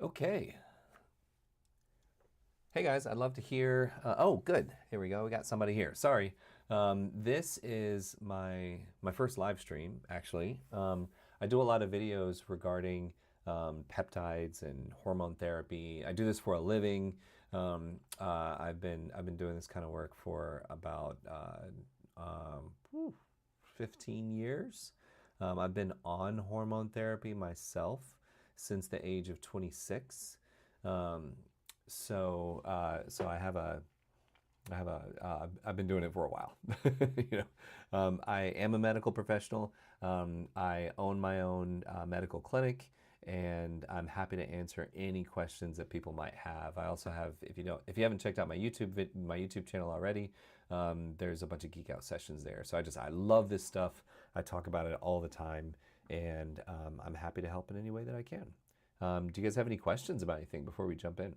Okay. Hey guys, I'd love to hear. Oh, good. Here we go. We got somebody here. Sorry. This is my first live stream, actually. I do a lot of videos regarding peptides and hormone therapy. I do this for a living. I've been doing this kind of work for about 15 years. I've been on hormone therapy myself since the age of 26. Um, so I've been doing it for a while. I am a medical professional. I own my own medical clinic, and I'm happy to answer any questions that people might have. I also have, if you haven't checked out my YouTube channel already, there's a bunch of geek out sessions there. So I love this stuff. I talk about it all the time, and I'm happy to help in any way that I can. Do you guys have any questions about anything before we jump in?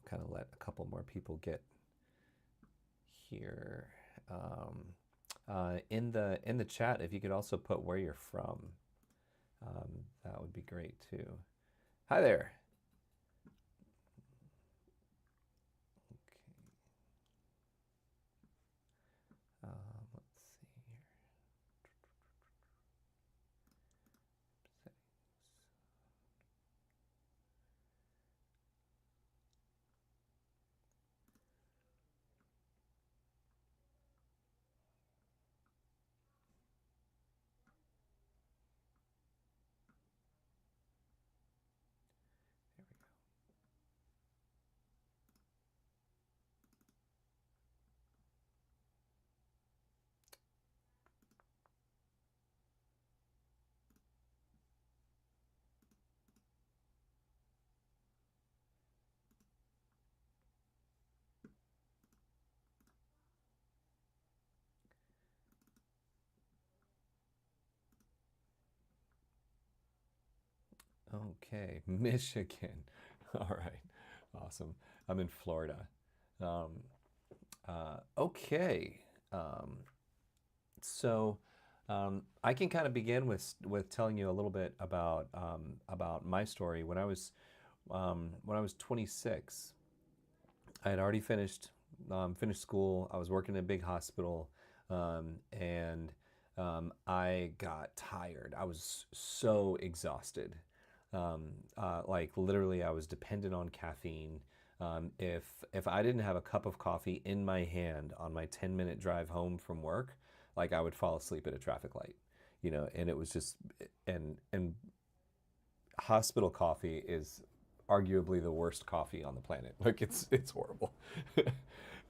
Kind of let a couple more people get here. In the chat, if you could also put where you're from, that would be great too. Hi there. Okay. Let's see here. Settings. There we go. Okay, Michigan. All right, awesome. I'm in Florida. Um, okay, so I can kind of begin with telling you a little bit about my story. When I was 26, I had already finished school. I was working in a big hospital, and I got tired. I was so exhausted. Like literally, I was dependent on caffeine. If I didn't have a cup of coffee in my hand on my 10-minute drive home from work, like I would fall asleep at a traffic light, and it was just and hospital coffee is arguably the worst coffee on the planet. Like it's horrible.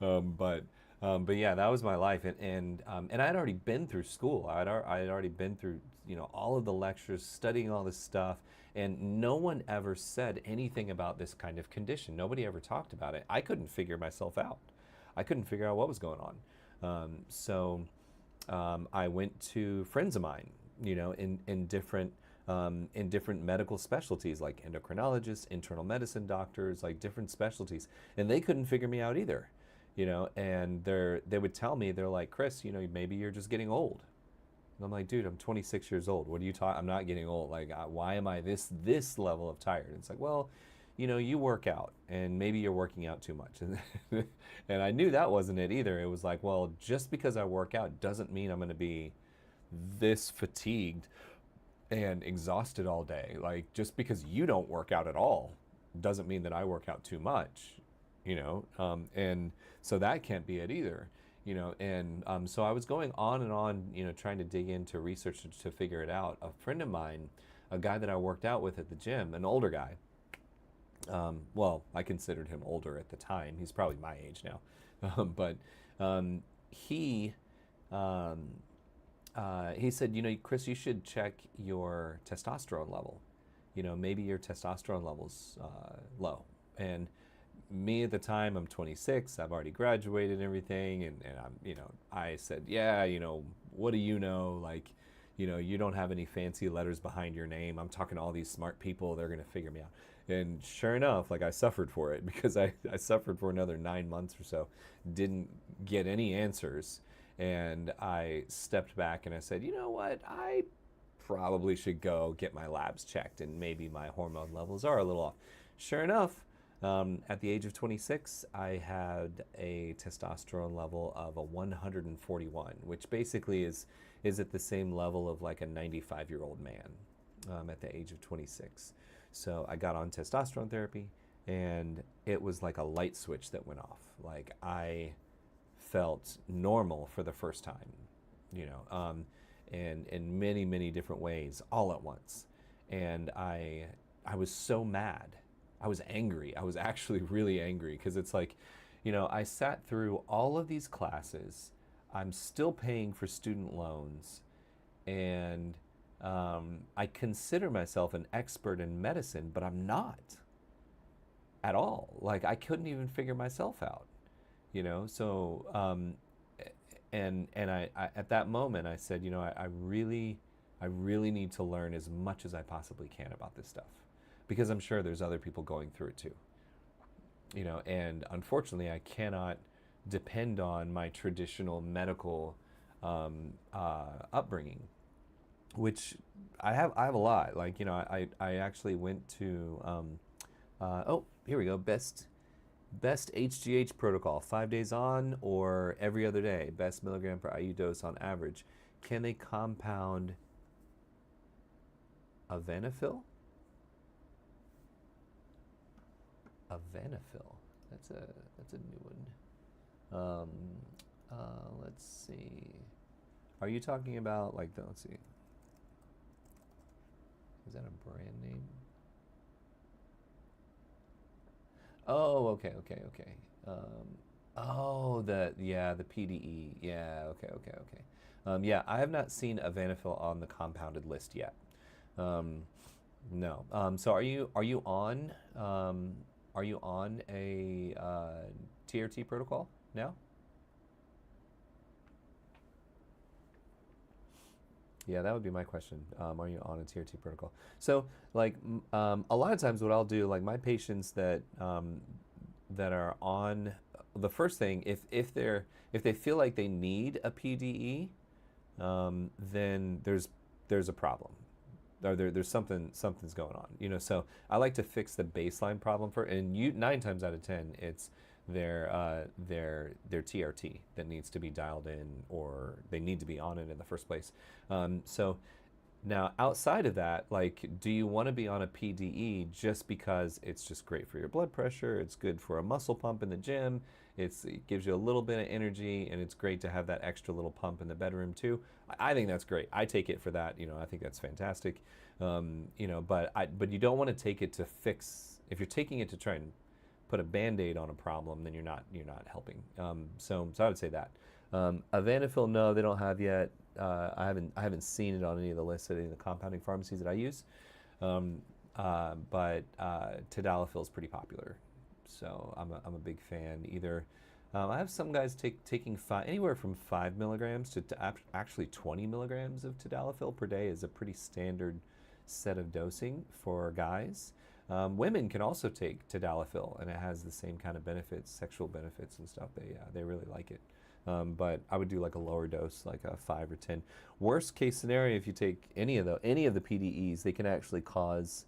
But but yeah, that was my life, and I had already been through school. I had already been through all of the lectures, studying all this stuff, and no one ever said anything about this kind of condition. Nobody ever talked about it. I couldn't figure myself out. I couldn't figure out what was going on. I went to friends of mine, in different medical specialties like endocrinologists, internal medicine doctors, like different specialties, and they couldn't figure me out either, And they would tell me, they're like, Chris, maybe you're just getting old. And I'm like, dude, I'm 26 years old. What are you talking? I'm not getting old. Like, why am I this level of tired? And it's like, well, you work out, and maybe you're working out too much. And I knew that wasn't it either. It was like, well, just because I work out doesn't mean I'm going to be this fatigued and exhausted all day. Like, just because you don't work out at all doesn't mean that I work out too much, and so that can't be it either. And so I was going on and on, trying to dig into research to figure it out. A friend of mine, a guy that I worked out with at the gym, an older guy, well, I considered him older at the time. He's probably my age now. But he um, he said, Chris, you should check your testosterone level. Maybe your testosterone level's low. And me at the time, I'm 26. I've already graduated and everything, and I said, yeah, what do you know? Like, you don't have any fancy letters behind your name. I'm talking to all these smart people. They're gonna figure me out. And sure enough, like I suffered for it because I suffered for another 9 months or so, didn't get any answers. And I stepped back and I said, you know what? I probably should go get my labs checked and maybe my hormone levels are a little off. Sure enough, at the age of 26, I had a testosterone level of a 141, which basically is at the same level of like a 95-year-old man at the age of 26. So I got on testosterone therapy, and it was like a light switch that went off. Like I felt normal for the first time, you know, and in many, many different ways all at once. And I was so mad. I was angry. I was actually really angry because it's like, you know, I sat through all of these classes. I'm still paying for student loans, and I consider myself an expert in medicine, but I'm not at all. Like I couldn't even figure myself out, you know. So and I at that moment I said, you know, I really need to learn as much as I possibly can about this stuff, because I'm sure there's other people going through it too, you know. And unfortunately, I cannot depend on my traditional medical upbringing, which I have a lot. Like, you know, I actually went to oh, here we go, best HGH protocol, 5 days on or every other day, best milligram per IU dose on average. Can they compound Avanafil? Avanafil. That's a new one. Let's see. Are you talking about like the, let's see. Is that a brand name? Oh, okay, okay, okay. Oh, the PDE. Yeah, okay, okay, okay. Yeah, I have not seen Avanafil on the compounded list yet. Um, no. So are you on a TRT protocol now? Yeah, that would be my question. Are you on a tier two protocol? So, like, a lot of times, what I'll do, like, my patients that are on the first thing, if they feel like they need a PDE, then there's a problem. Or there's something's going on, you know. So I like to fix the baseline problem for, and you 9 times out of 10, it's their TRT that needs to be dialed in, or they need to be on it in the first place. So now, outside of that, like, do you want to be on a PDE just because it's just great for your blood pressure? It's good for a muscle pump in the gym. It gives you a little bit of energy, and it's great to have that extra little pump in the bedroom too. I think that's great. I take it for that. You know, I think that's fantastic. You know, but you don't want to take it to fix. If you're taking it to try and put a band-aid on a problem, then you're not helping. So I would say that. Avanafil, no, they don't have yet. I haven't seen it on any of the lists at any of the compounding pharmacies that I use. But tadalafil is pretty popular, so I'm a big fan. Either I have some guys taking anywhere from 5 milligrams to actually 20 milligrams of tadalafil per day is a pretty standard set of dosing for guys. Women can also take tadalafil, and it has the same kind of benefits, sexual benefits and stuff. They really like it. But I would do like a lower dose, like a 5 or 10. Worst case scenario, if you take any of the PDEs, they can actually cause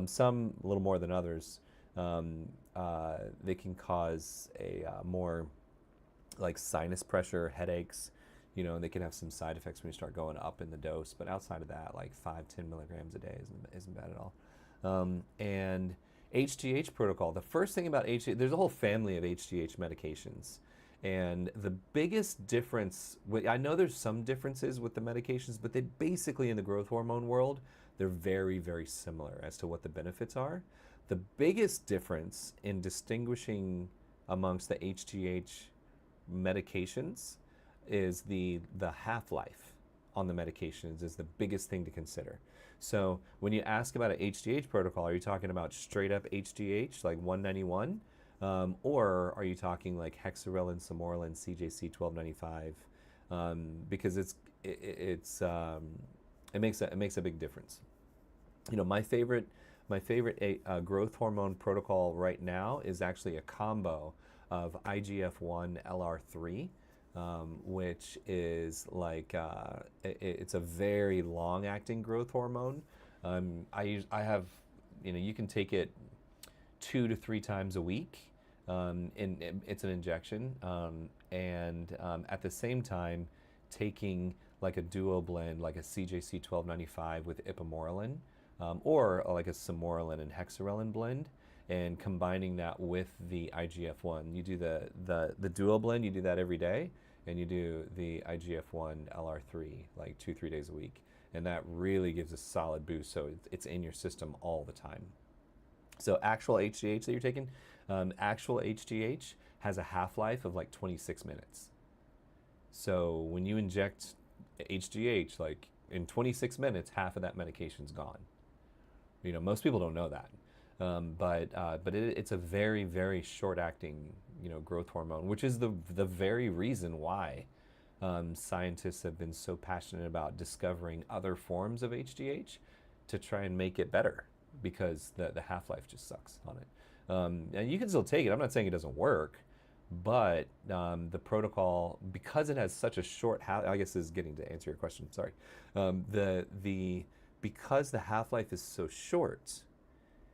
some a little more than others. They can cause a more like sinus pressure, headaches. You know, and they can have some side effects when you start going up in the dose. But outside of that, like 5-10 milligrams a day isn't bad at all. And HGH protocol. The first thing about HGH, there's a whole family of HGH medications. And the biggest difference, I know there's some differences with the medications, but they basically, in the growth hormone world, they're very, very similar as to what the benefits are. The biggest difference in distinguishing amongst the HGH medications is the half-life on the medications is the biggest thing to consider. So when you ask about an HGH protocol, are you talking about straight up HGH, like 191? Or are you talking like hexarelin, samorelin, CJC 1295? Because it makes a big difference. You know, my favorite growth hormone protocol right now is actually a combo of IGF-1 LR3 which is like it's a very long-acting growth hormone. I have, you can take it 2 to 3 times a week. It's an injection, and at the same time, taking like a duo blend, like a CJC 1295 with ipamorelin, or like a samorelin and hexarelin blend, and combining that with the IGF-1. You do the duo blend, you do that every day, and you do the IGF-1 LR3 like 2-3 days a week, and that really gives a solid boost. So it's in your system all the time. So actual HGH that you're taking, actual HGH has a half-life of like 26 minutes. So when you inject HGH, like in 26 minutes, half of that medication's gone. Most people don't know that. But it's a very, very short-acting, growth hormone, which is the very reason why scientists have been so passionate about discovering other forms of HGH to try and make it better, because the half-life just sucks on it. And you can still take it. I'm not saying it doesn't work, but the protocol, because it has such a short I guess this is getting to answer your question. Sorry. Because the half-life is so short,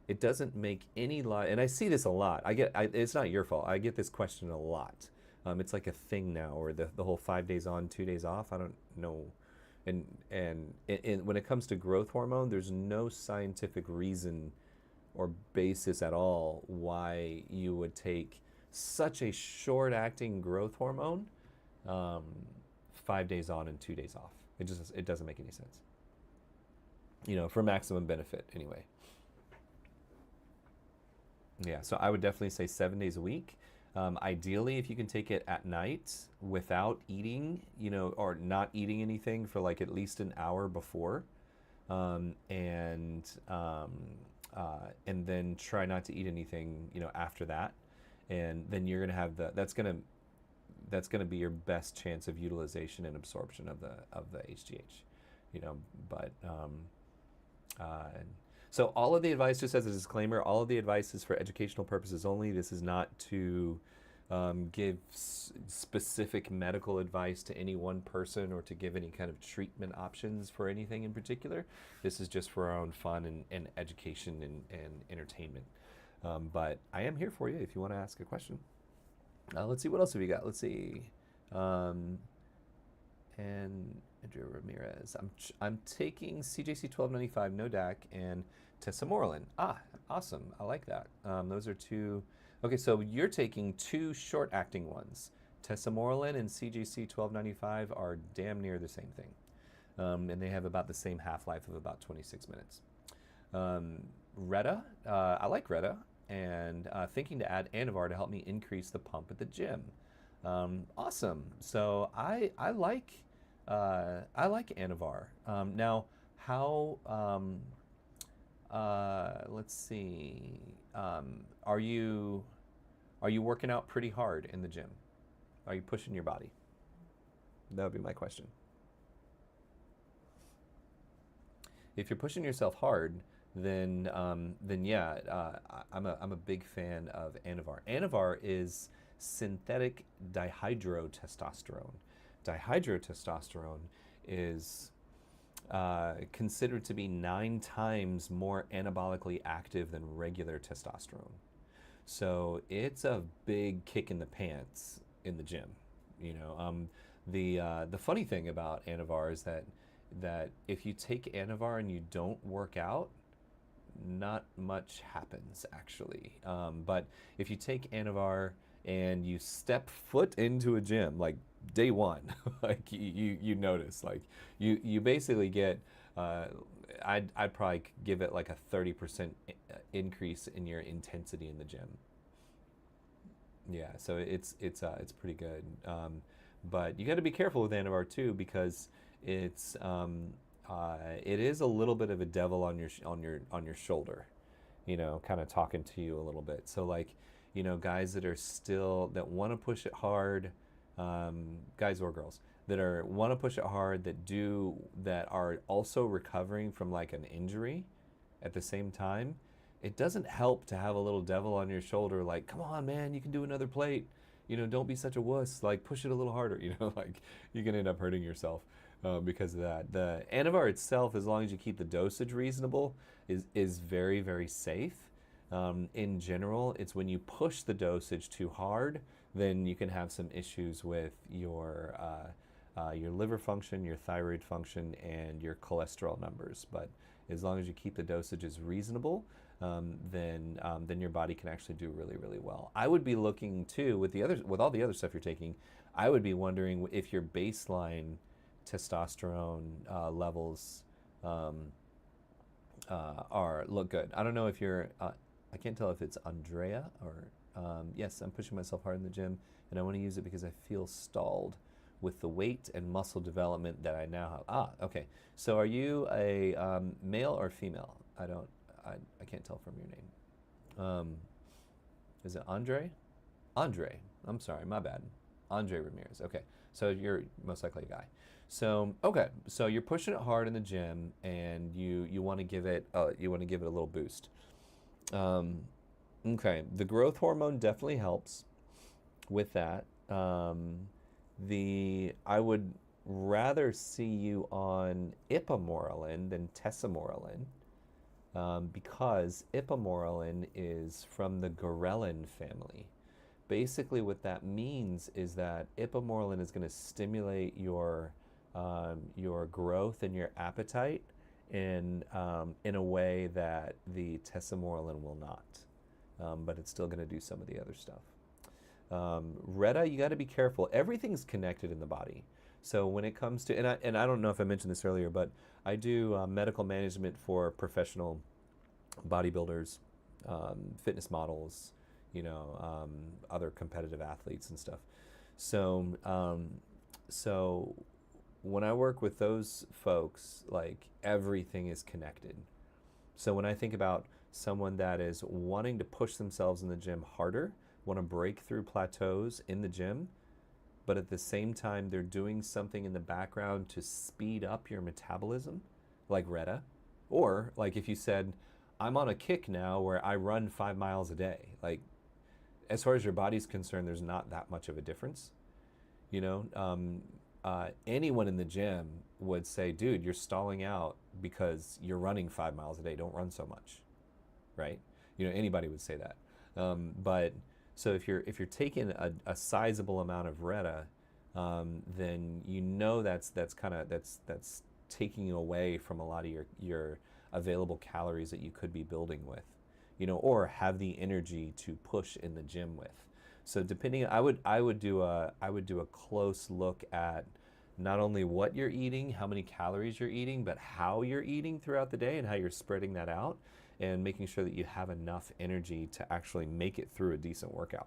it doesn't make any and I see this a lot. It's not your fault. I get this question a lot. It's like a thing now, or the whole 5 days on, 2 days off. I don't know. And when it comes to growth hormone, there's no scientific reason or basis at all why you would take such a short-acting growth hormone 5 days on and 2 days off. It doesn't make any sense. For maximum benefit anyway. Yeah, so I would definitely say 7 days a week. Ideally, if you can take it at night without eating, or not eating anything for like at least an hour before, and then try not to eat anything, after that, and then you're gonna have that's gonna be your best chance of utilization and absorption of the HGH, but. So all of the advice, just as a disclaimer, all of the advice is for educational purposes only. This is not to give specific medical advice to any one person or to give any kind of treatment options for anything in particular. This is just for our own fun and education and entertainment. But I am here for you if you want to ask a question. Let's see, what else have you got? Let's see. And Andrea Ramirez. I'm taking CJC 1295, no DAC, and tesamorelin. Awesome. I like that. Those are two. Okay, so you're taking two short-acting ones. Tesamorelin and CJC 1295 are damn near the same thing, and they have about the same half-life of about 26 minutes. Retta, I like Retta, and thinking to add Anavar to help me increase the pump at the gym. Awesome. So I like Anavar. Now, how? Let's see. Are you working out pretty hard in the gym? Are you pushing your body? That would be my question. If you're pushing yourself hard, then yeah, I'm a big fan of Anavar. Anavar is synthetic dihydrotestosterone. Dihydrotestosterone is considered to be 9 times more anabolically active than regular testosterone. So it's a big kick in the pants in the gym. The funny thing about Anavar is that if you take Anavar and you don't work out, not much happens actually. But if you take Anavar and you step foot into a gym, like day one, like you notice, like you basically get, I'd probably give it like a 30% increase in your intensity in the gym. Yeah, so it's pretty good. But you got to be careful with Anavar too, because it is a little bit of a devil on your shoulder, kind of talking to you a little bit. So like, guys that want to push it hard, guys or girls that want to push it hard, that are also recovering from like an injury at the same time, it doesn't help to have a little devil on your shoulder like, come on man, you can do another plate, don't be such a wuss. Like, push it a little harder. Like you can end up hurting yourself because of that. The Anavar itself, as long as you keep the dosage reasonable, is very, very safe. In general, it's when you push the dosage too hard, then you can have some issues with your liver function, your thyroid function, and your cholesterol numbers. But as long as you keep the dosages reasonable, then your body can actually do really, really well. I would be looking too with all the other stuff you're taking. I would be wondering if your baseline testosterone levels look good. I don't know if you're. I can't tell if it's Andrea or yes. I'm pushing myself hard in the gym, and I want to use it because I feel stalled with the weight and muscle development that I now have. Okay. So are you a male or female? I can't tell from your name. Is it Andre? Andre. I'm sorry, my bad. Andre Ramirez. Okay. So you're most likely a guy. So okay. So you're pushing it hard in the gym, and you want to give it a little boost. Okay. The growth hormone definitely helps with that. I would rather see you on ipamorelin than tesamorelin. Because ipamorelin is from the ghrelin family. Basically, what that means is that ipamorelin is going to stimulate your growth and your appetite in a way that the tesamorelin will not. But it's still going to do some of the other stuff. Retta, you got to be careful. Everything's connected in the body. So when it comes to, and I don't know if I mentioned this earlier, but I do medical management for professional bodybuilders, fitness models, other competitive athletes and stuff. So, so when I work with those folks, like everything is connected. So when I think about someone that is wanting to push themselves in the gym harder, want to break through plateaus in the gym, but at the same time they're doing something in the background to speed up your metabolism, like Retta, or like if you said, I'm on a kick now where I run 5 miles a day. Like, as far as your body's concerned, there's not that much of a difference. Anyone in the gym would say, dude, you're stalling out because you're running 5 miles a day. Don't run so much, right? Anybody would say that. But so if you're taking a sizable amount of Retta, then that's taking away from a lot of your available calories that you could be building with, or have the energy to push in the gym with. So depending, I would do a close look at not only what you're eating, how many calories you're eating, but how you're eating throughout the day and how you're spreading that out, and making sure that you have enough energy to actually make it through a decent workout.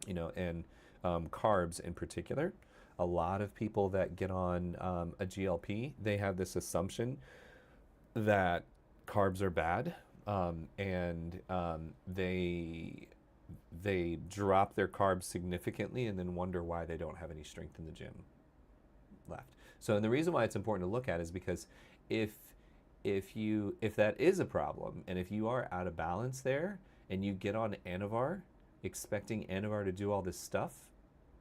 And carbs in particular. A lot of people that get on a GLP, they have this assumption that carbs are bad, and they drop their carbs significantly and then wonder why they don't have any strength in the gym left. So, and the reason why it's important to look at is because if that is a problem, and if you are out of balance there and you get on Anavar expecting Anavar to do all this stuff,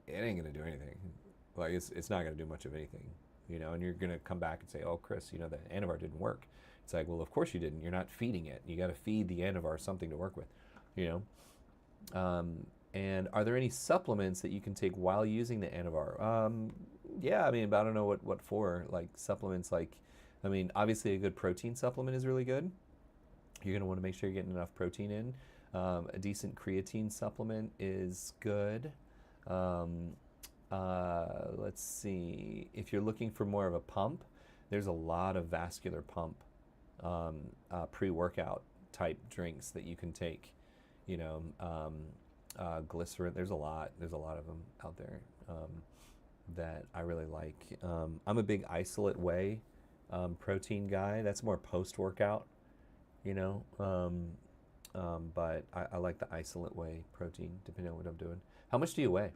it ain't gonna do anything. Like it's not gonna do much of anything, and you're gonna come back and say, oh Chris, the Anavar didn't work. It's like, well, of course you didn't. You're not feeding it. You got to feed the Anavar something to work with, and are there any supplements that you can take while using the Anavar? Yeah, but I don't know what for. Like supplements, obviously a good protein supplement is really good. You're going to want to make sure you're getting enough protein in. A decent creatine supplement is good. Let's see. If you're looking for more of a pump, there's a lot of vascular pump pre-workout type drinks that you can take. Glycerin. There's a lot of them out there that I really like. I'm a big isolate whey protein guy. That's more post-workout, but I like the isolate whey protein, depending on what I'm doing. How much do you weigh?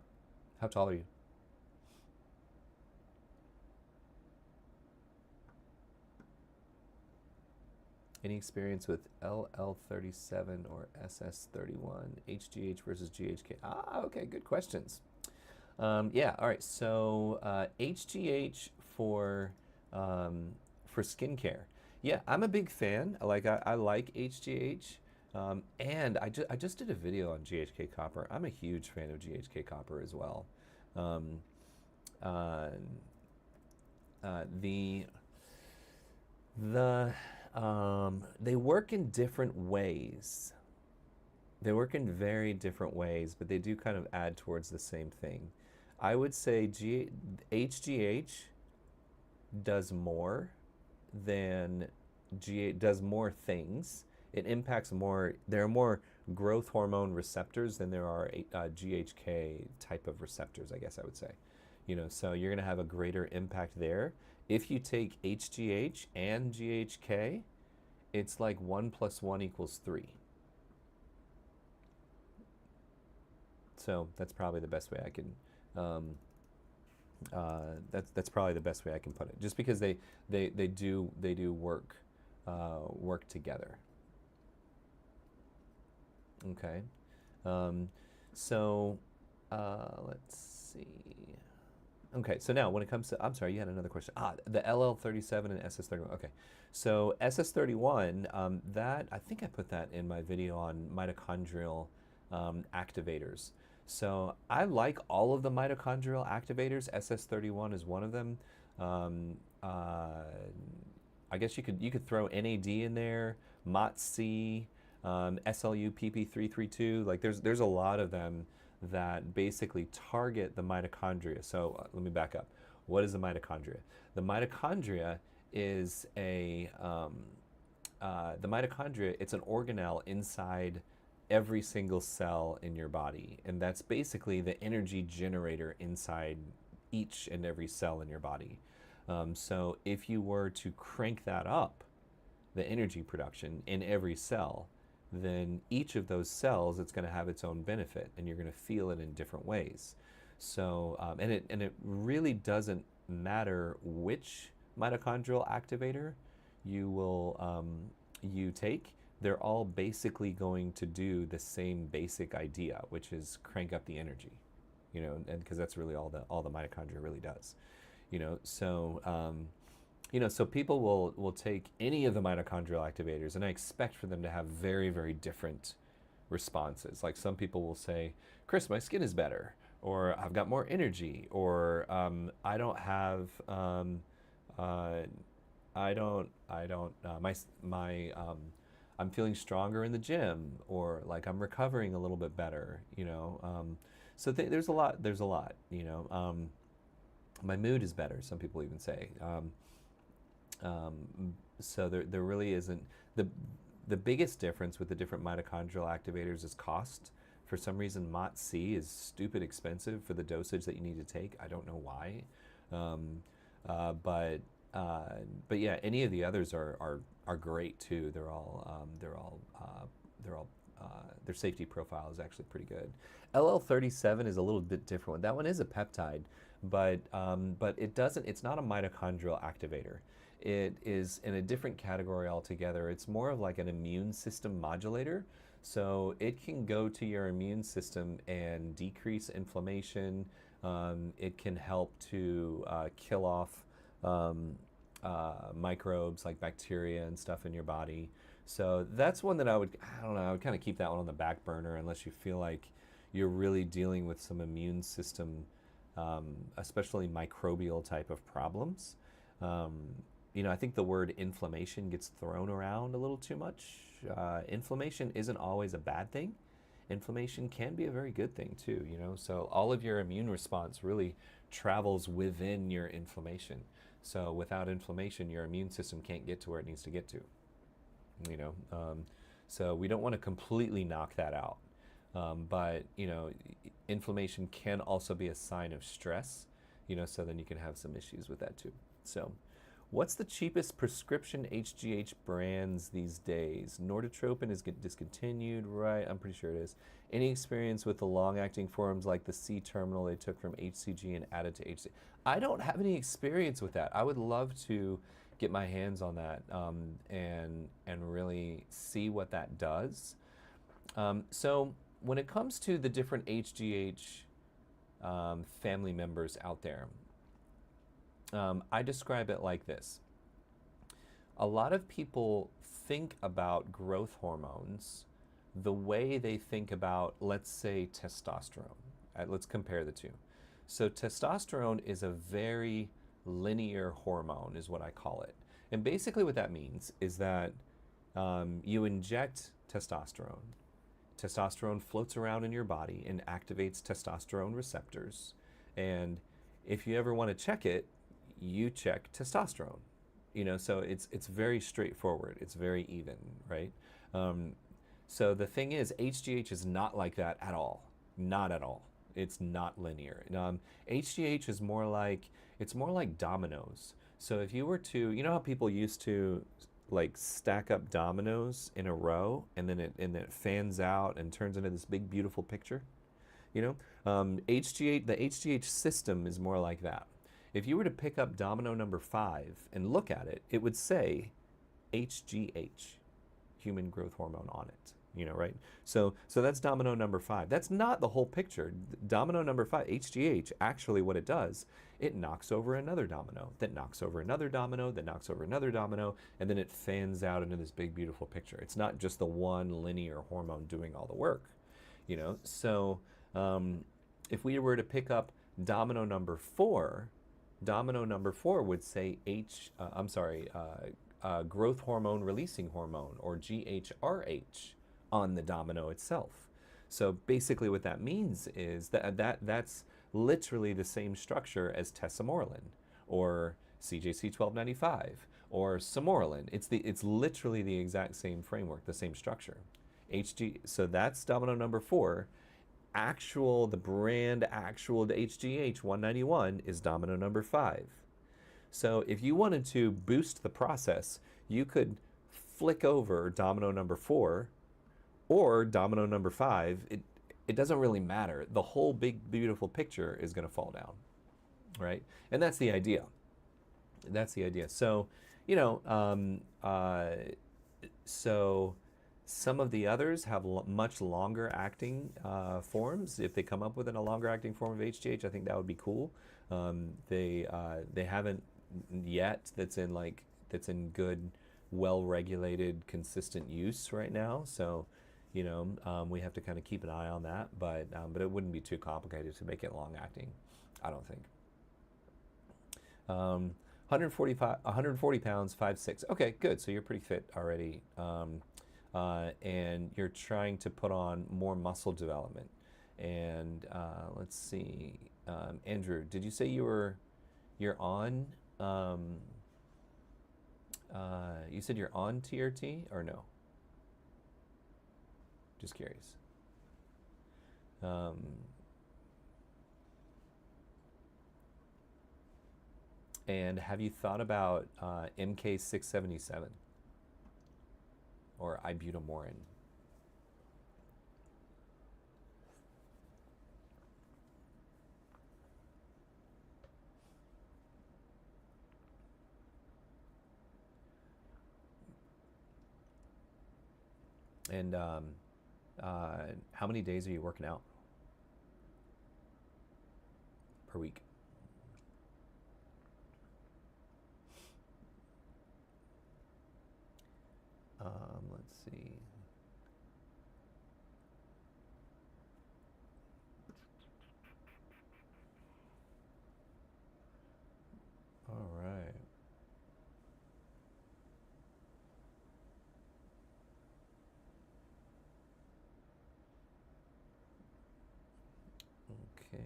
How tall are you? Any experience with LL37 or SS31, HGH versus GHK? Ah, okay, good questions. Yeah, all right. So HGH for skincare. Yeah, I'm a big fan. I like HGH, and I just did a video on GHK copper. I'm a huge fan of GHK copper as well. Um, uh, the they work in different ways. They work in very different ways, but they do kind of add towards the same thing. I would say HGH does more than does more things. It impacts more. There are more growth hormone receptors than there are GHK type of receptors, I guess I would say. So you're going to have a greater impact there. If you take HGH and GHK, it's like 1 + 1 = 3. So that's probably the best way I can. That's probably the best way I can put it. Just because they do work together. Okay. Um, so let's see. Okay, so now when it comes to, I'm sorry, you had another question. The LL37 and SS31. Okay, so SS31, that I think I put that in my video on mitochondrial activators. So I like all of the mitochondrial activators. SS31 is one of them. Um, uh, I guess you could throw NAD in there, MOTS-C, SLU PP332. Like there's a lot of them that basically target the mitochondria. So let me back up. What is the mitochondria? The mitochondria is the mitochondria. It's an organelle inside every single cell in your body, and that's basically the energy generator inside each and every cell in your body. So if you were to crank that up, the energy production in every cell, then each of those cells, it's going to have its own benefit, and you're going to feel it in different ways. So, and it really doesn't matter which mitochondrial activator you take. They're all basically going to do the same basic idea, which is crank up the energy, and because that's really all the mitochondria really does, so people will take any of the mitochondrial activators, and I expect for them to have very, very different responses. Like some people will say, Chris, my skin is better, or I've got more energy, or I don't have, I'm feeling stronger in the gym, or like I'm recovering a little bit better, So there's a lot. My mood is better, some people even say. So there really isn't the biggest difference with the different mitochondrial activators is cost. For some reason, MOTS-C is stupid expensive for the dosage that you need to take. I don't know why, but yeah, any of the others are great too. Their safety profile is actually pretty good. LL37 is a little bit different. That one is a peptide, but it's not a mitochondrial activator. It is in a different category altogether. It's more of like an immune system modulator. So it can go to your immune system and decrease inflammation. It can help to kill off microbes like bacteria and stuff in your body. So that's one that I don't know, I would kind of keep that one on the back burner unless you feel like you're really dealing with some immune system, especially microbial type of problems. I think the word inflammation gets thrown around a little too much. Inflammation isn't always a bad thing. Inflammation can be a very good thing too, So all of your immune response really travels within your inflammation. So without inflammation, your immune system can't get to where it needs to get to, So we don't want to completely knock that out. But, inflammation can also be a sign of stress, so then you can have some issues with that too. So what's the cheapest prescription HGH brands these days? Norditropin is discontinued, right? I'm pretty sure it is. Any experience with the long-acting forms like the C-terminal they took from HCG and added to HCG? I don't have any experience with that. I would love to get my hands on that, and really see what that does. So when it comes to the different HGH family members out there, I describe it like this. A lot of people think about growth hormones the way they think about, let's say, testosterone. Let's compare the two. So testosterone is a very linear hormone, is what I call it. And basically what that means is that you inject testosterone. Testosterone floats around in your body and activates testosterone receptors. And if you ever want to check it, you check testosterone. So it's very straightforward. It's very even, right? So the thing is, HGH is not like that at all. Not at all. It's not linear. HGH is more like, it's more like dominoes. So if you were to, you know how people used to like stack up dominoes in a row, and then it fans out and turns into this big beautiful picture? HGH, the HGH system is more like that. If you were to pick up domino number 5 and look at it, it would say HGH, human growth hormone, on it. Right? So that's domino number 5. That's not the whole picture. Domino number 5, HGH, actually what it does, it knocks over another domino, that knocks over another domino, that knocks over another domino, and then it fans out into this big beautiful picture. It's not just the one linear hormone doing all the work. So if we were to pick up domino number 4, domino number 4 would say growth hormone releasing hormone, or GHRH, on the domino itself. So basically what that means is that's literally the same structure as tesamorelin or CJC 1295 or samorelin. It's literally the exact same framework, the same structure. So that's domino number 4. The brand actual HGH 191 is domino number 5. So if you wanted to boost the process, you could flick over domino number 4 or domino number 5. It doesn't really matter. The whole big beautiful picture is going to fall down, right? And that's the idea. So, so some of the others have much longer acting forms. If they come up with a longer acting form of HGH, I think that would be cool. They haven't yet. That's in good, well-regulated, consistent use right now. So, we have to kind of keep an eye on that. But it wouldn't be too complicated to make it long acting, I don't think. 140 pounds, 5'6". Okay, good. So you're pretty fit already. And you're trying to put on more muscle development. And let's see, Andrew, did you say you're on? You said you're on TRT or no? Just curious. And have you thought about MK677 or ibutamorin? And how many days are you working out per week? Let's see. All right. Okay.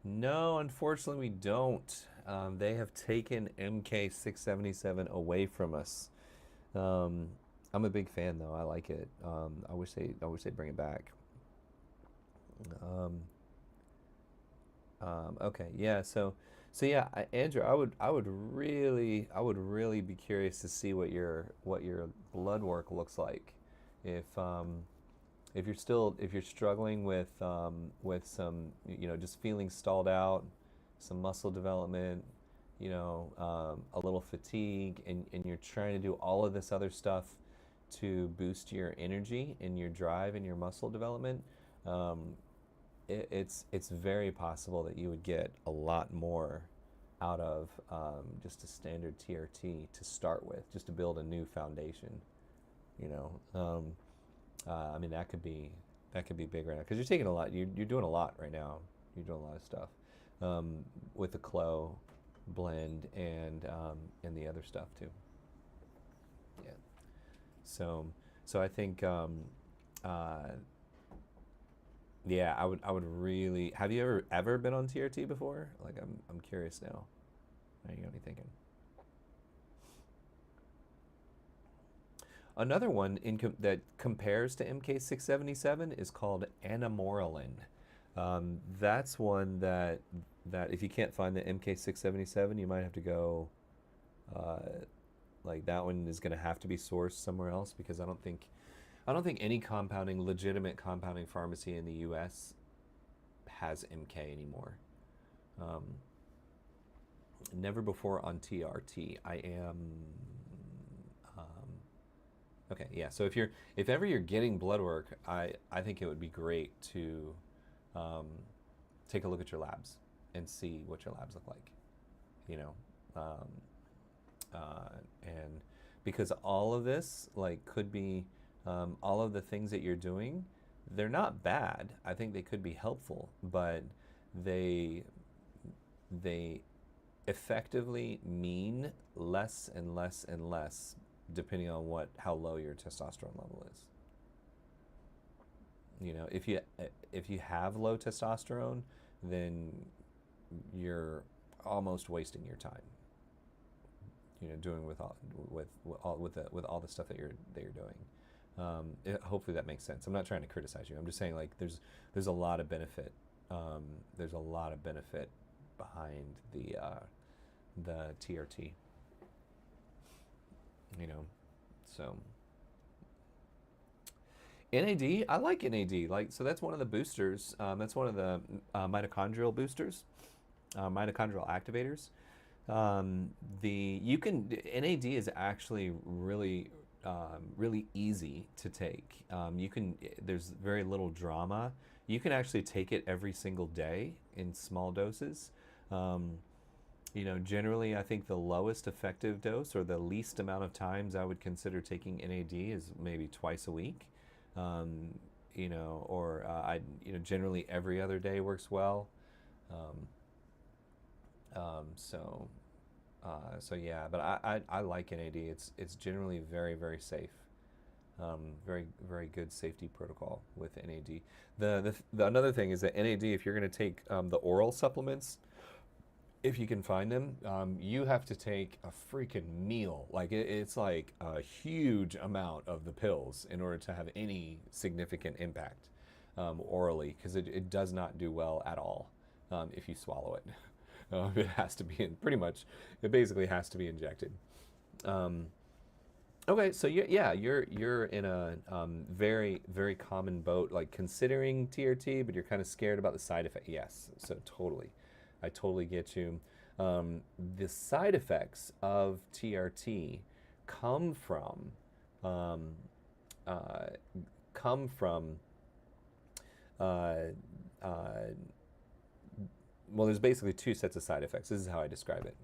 No, unfortunately we don't. They have taken MK677 away from us. I'm a big fan though. I like it. I wish they bring it back. Okay, yeah. So yeah, Andrew, I would really be curious to see what your blood work looks like, if you're struggling with some, just feeling stalled out, some muscle development, a little fatigue, and you're trying to do all of this other stuff to boost your energy and your drive and your muscle development, um, it's very possible that you would get a lot more out of just a standard TRT to start with, just to build a new foundation. You know, I mean that could be big right now because you're taking a lot. You're doing a lot right now. You're doing a lot of stuff with the Clo blend and the other stuff too. Yeah. So I think yeah, I would really. Have you ever been on TRT before? Like I'm curious now. Now you got me thinking. Another one that compares to MK677 is called anamorilin. That's one that if you can't find the MK677, you might have to go. Uh, like that one is going to have to be sourced somewhere else because I don't think any legitimate compounding pharmacy in the U.S. has MK anymore. Um, Never before on TRT. I am. Okay, yeah. So if ever you're getting blood work, I think it would be great to um, take a look at your labs and see what your labs look like. You know, um, and because all of this like could be all of the things that you're doing, they're not bad. I think they could be helpful, but they they effectively mean less and less and less depending on how low your testosterone level is. You know, if you have low testosterone, then you're almost wasting your time. You know, doing with all the stuff that you're doing. Hopefully that makes sense. I'm not trying to criticize you. I'm just saying like there's a lot of benefit. There's a lot of benefit behind the TRT. You know, so NAD. I like NAD. Like so that's one of the boosters. That's one of the mitochondrial boosters, mitochondrial activators. The NAD is actually really easy to take. There's very little drama. You can actually take it every single day in small doses. You know, generally, I think the lowest effective dose or the least amount of times I would consider taking NAD is maybe twice a week. You know, or generally every other day works well. Um, so yeah, but I like NAD. It's generally very safe. Very good safety protocol with NAD. The another thing is that NAD, if you're going to take the oral supplements, if you can find them, you have to take a freaking Neal. Like it's like a huge amount of the pills in order to have any significant impact orally, because it does not do well at all if you swallow it. It has to be it basically has to be injected. Okay, so you're in a very common boat, like considering TRT, but you're kind of scared about the side effect. Yes, so totally. I totally get you. The side effects of TRT come from um, uh, come from uh, uh, well, there's basically two sets of side effects. This is how I describe it.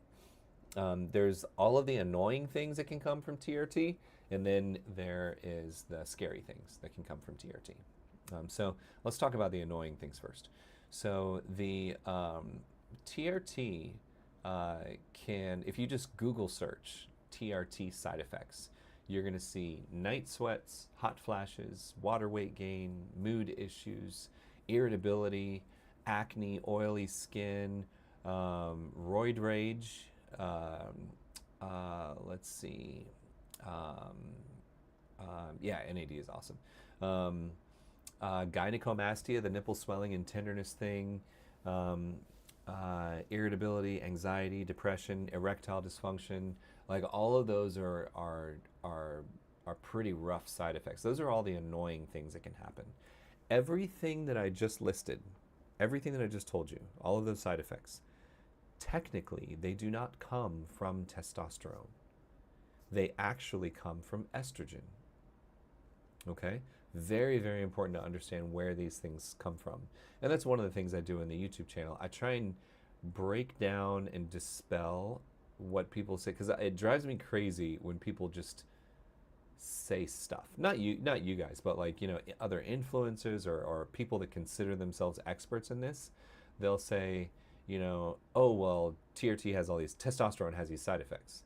There's all of the annoying things that can come from TRT, and then there is the scary things that can come from TRT. So let's talk about the annoying things first. So the TRT if you just Google search TRT side effects, you're going to see night sweats, hot flashes, water weight gain, mood issues, irritability, acne, oily skin, roid rage. Let's see. Yeah, NAD is awesome. Gynecomastia, the nipple swelling and tenderness thing. Irritability, anxiety, depression, erectile dysfunction. Like all of those are pretty rough side effects. Those are all the annoying things that can happen. Everything that I just listed, everything that I just told you, all of those side effects, technically, they do not come from testosterone. They actually come from estrogen. Okay? Very, very important to understand where these things come from. And that's one of the things I do in the YouTube channel. I try and break down and dispel what people say, because it drives me crazy when people just say stuff. Not you guys, but like, other influencers or people that consider themselves experts in this. They'll say, oh, well, TRT has all these, testosterone has these side effects.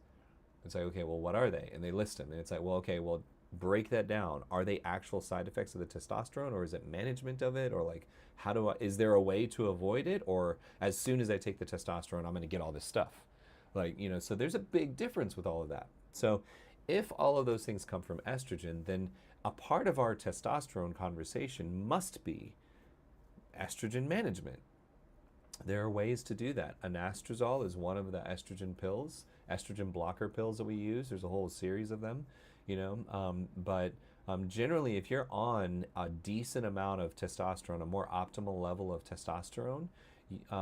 It's like, okay, well, what are they? And they list them. And it's like, well, okay, well, break that down. Are they actual side effects of the testosterone, or is it management of it? Or like, is there a way to avoid it? Or as soon as I take the testosterone, I'm going to get all this stuff. Like, so there's a big difference with all of that. So if all of those things come from estrogen, then a part of our testosterone conversation must be estrogen management. There are ways to do that. Anastrozole is one of the estrogen pills, estrogen blocker pills that we use. There's a whole series of them, but generally, if you're on a decent amount of testosterone, a more optimal level of testosterone,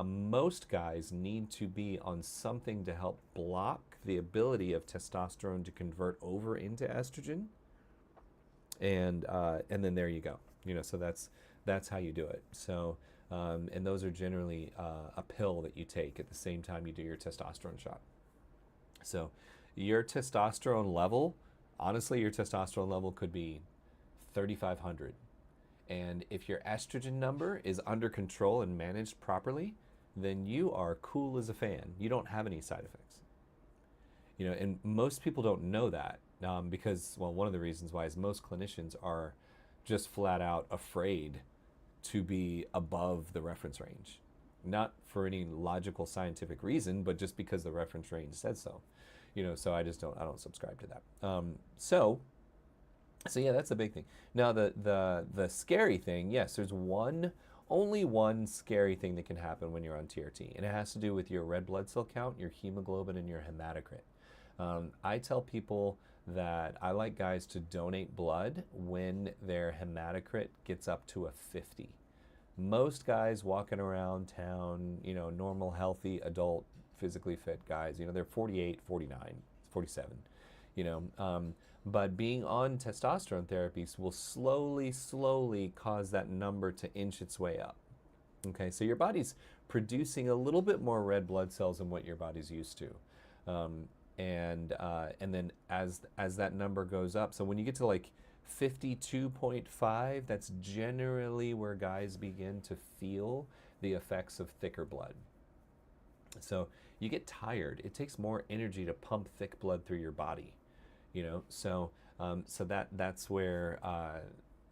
most guys need to be on something to help block the ability of testosterone to convert over into estrogen, and then there you go. So that's how you do it. So. And those are generally a pill that you take at the same time you do your testosterone shot. So your testosterone level, honestly, your testosterone level could be 3,500. And if your estrogen number is under control and managed properly, then you are cool as a fan. You don't have any side effects. And most people don't know that because, well, one of the reasons why is most clinicians are just flat out afraid to be above the reference range. Not for any logical scientific reason, but just because the reference range said so. So I don't subscribe to that. So yeah, that's the big thing. Now the scary thing, yes, there's only one scary thing that can happen when you're on TRT, and it has to do with your red blood cell count, your hemoglobin, and your hematocrit. I tell people that I like guys to donate blood when their hematocrit gets up to a 50. Most guys walking around town, normal, healthy, adult, physically fit guys, they're 48, 49, 47, but being on testosterone therapies will slowly cause that number to inch its way up. Okay, so your body's producing a little bit more red blood cells than what your body's used to. And then as that number goes up, so when you get to like 52.5, that's generally where guys begin to feel the effects of thicker blood. So you get tired. It takes more energy to pump thick blood through your body, So that's where.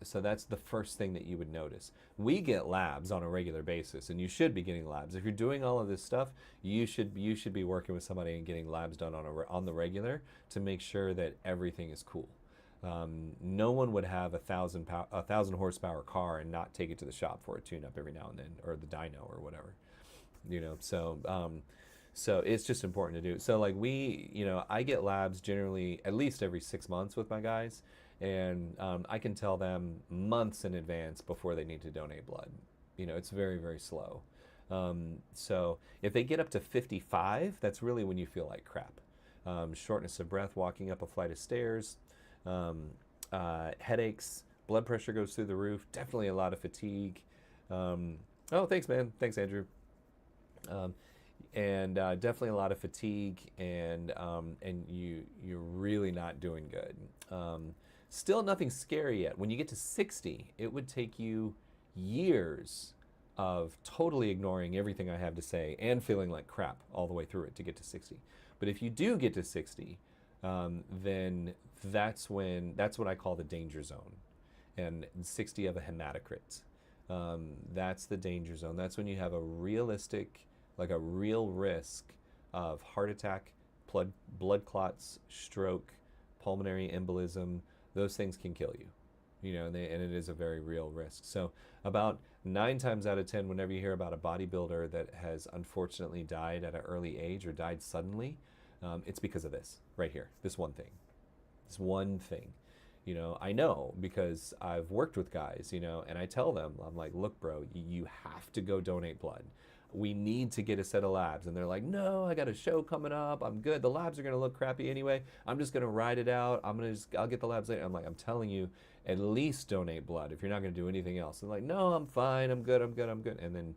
So that's the first thing that you would notice. We get labs on a regular basis, and you should be getting labs. If you're doing all of this stuff, you should be working with somebody and getting labs done on the regular to make sure that everything is cool. No one would have a 1,000 horsepower car and not take it to the shop for a tune-up every now and then, or the dyno or whatever. So it's just important to do. So like I get labs generally at least every 6 months with my guys. And I can tell them months in advance before they need to donate blood. It's very, very slow. So if they get up to 55, that's really when you feel like crap. Shortness of breath walking up a flight of stairs, headaches, blood pressure goes through the roof, definitely a lot of fatigue. Oh, thanks, man. Thanks, Andrew. And definitely a lot of fatigue, and you're really not doing good. Still nothing scary yet. When you get to 60, it would take you years of totally ignoring everything I have to say and feeling like crap all the way through it to get to 60. But if you do get to 60, then that's what I call the danger zone, and 60 of a hematocrit. That's the danger zone. That's when you have a real risk of heart attack, blood clots, stroke, pulmonary embolism. Those things can kill you, and it is a very real risk. So about 9 times out of 10, whenever you hear about a bodybuilder that has unfortunately died at an early age or died suddenly, it's because of this right here, this one thing. I know because I've worked with guys, and I tell them, I'm like, look, bro, you have to go donate blood. we need to get a set of labs. And they're like, no, I got a show coming up. I'm good. The labs are going to look crappy anyway. I'm just going to ride it out. I'll get the labs later. I'm like, I'm telling you, at least donate blood if you're not going to do anything else. And like, no, I'm fine. I'm good. I'm good. I'm good. And then